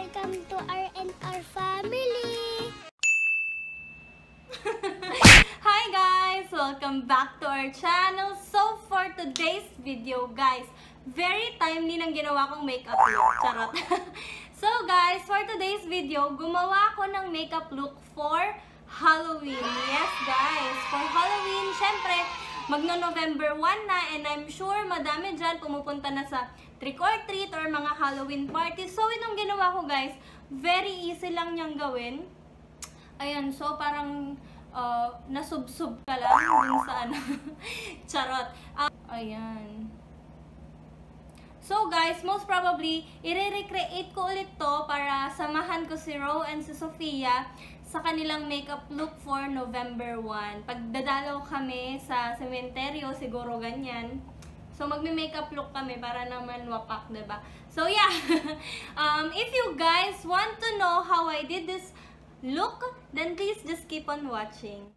Welcome to R&R family! Hi guys! Welcome back to our channel. So for today's video guys, very timely nang ginawa kong makeup look. Charot! So guys, for today's video, gumawa ako ng makeup look for Halloween. Yes guys, for Halloween, syempre, magno-November 1 na and I'm sure madami dyan pumupunta na sa trick or treat or mga Halloween parties. So itong ginawa ko guys, very easy lang niyang gawin. Ayan, so parang nasubsob ka lang dun sa ano. Charot. Ayan. So guys, most probably, i-recreate ko ulit to para samahan ko si Ro and si Sofia sa kanilang makeup look for November 1. Pagdadalaw kami sa sementeryo, siguro ganyan. So magme-makeup look kami para naman wapak, diba? So yeah, if you guys want to know how I did this look, then please just keep on watching.